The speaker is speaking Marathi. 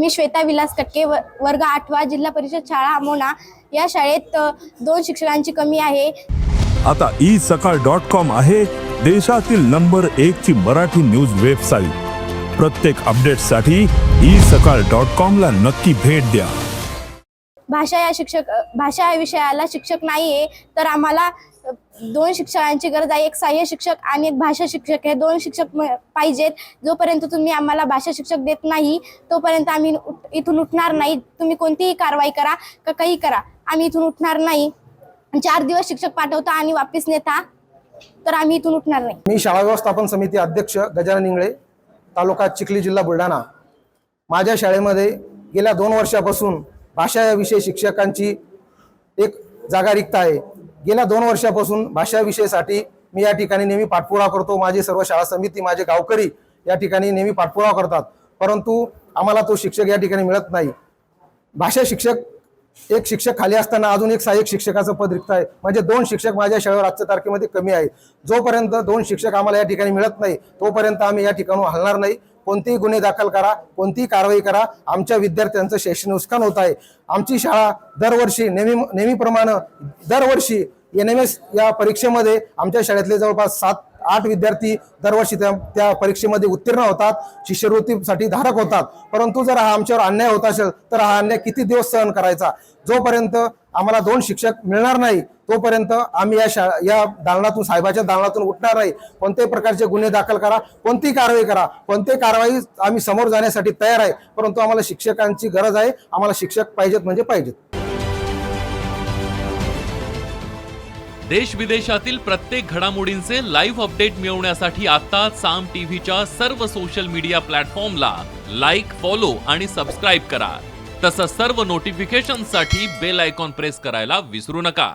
मी श्वेता विलास कटके वर्ग 8वा जिल्हा परिषद शाळा अमोना या शाळेत 2 शिक्षकांची कमी आहे। आता isakal.com आहे देशातील नंबर 1 ची मराठी न्यूज वेबसाईट। प्रत्येक अपडेटसाठी isakal.com ला नक्की भेट द्या। भाषा या विषयाला शिक्षक नाहीये, तर आम्हाला 2 शिक्षकांची गरज आहे। एक सहाय्य शिक्षक आणि एक भाषा शिक्षक हे 2 शिक्षक पाहिजेत। जोपर्यंत तुम्ही आम्हाला भाषा शिक्षक देत नाही तोपर्यंत आम्ही इथून उठणार नाही। तुम्ही कोणतीही कारवाई करा का काही करा, आम्ही इथून उठणार नाही। 4 दिवस शिक्षक पाठवता आणि वापस नेता, तर आम्ही इथून उठणार नाही। मी शाळा व्यवस्थापन समिती अध्यक्ष गजानन इंगळे, तालुका चिखली, जिल्हा बुलढाणा। माझ्या शाळेमध्ये गेल्या 2 वर्षापासून भाषा या विषय शिक्षकांची एक जागा रिक्त आहे। गेल्या 2 वर्षापासून भाषा विषयासाठी मी या ठिकाणी नेहमी पाठपुरावा करतो। माझी सर्व शाळा समिती, माझे गावकरी या ठिकाणी नेहमी पाठपुरावा करतात, परंतु आम्हाला तो शिक्षक या ठिकाणी मिळत नाही। भाषा शिक्षक एक शिक्षक खाली असताना अजून एक सहाय्यक शिक्षकाचं पद रिक्त आहे, म्हणजे 2 शिक्षक माझ्या शाळेवर आजच्या तारखेमध्ये कमी आहेत। जोपर्यंत 2 शिक्षक आम्हाला या ठिकाणी मिळत नाही तोपर्यंत आम्ही या ठिकाणून हलणार नाही। कोणतेही गुन्हे दाखल करा, कोणतीही कारवाई करा, आमच्या विद्यार्थ्यांचं शैक्षणिक नुकसान होत आहे। आमची शाळा दरवर्षी नेहमीप्रमाणे दरवर्षी NMS या परीक्षेमध्ये आमच्या शाळेतले जवळपास 7-8 विद्यार्थी दरवर्षी त्या परीक्षेमध्ये उत्तीर्ण होतात, शिष्यवृत्तीसाठी धारक होतात। परंतु जर हा आमच्यावर अन्याय होत असेल तर हा अन्याय किती दिवस सहन करायचा? जोपर्यंत आम्हाला 2 शिक्षक मिळणार नाही तोपर्यंत आम्ही या दालनातून, साहेबाच्या दालनातून उठणार नाही। कोणत्याही प्रकारचे गुन्हे दाखल करा, कोणतीही कारवाई करा, कोणतीही कारवाई आम्ही समोर जाण्यासाठी तयार आहे, परंतु आम्हाला शिक्षकांची गरज आहे। आम्हाला शिक्षक पाहिजेत म्हणजे पाहिजेत। देश विदेशातील प्रत्येक घडामोडींचे लाईव्ह अपडेट मिळवण्यासाठी आता साम टीव्हीच्या सर्व सोशल मीडिया प्लॅटफॉर्मला लाईक, फॉलो आणि सबस्क्राईब करा। तसंच सर्व नोटिफिकेशनसाठी बेल आयकॉन प्रेस करायला विसरू नका।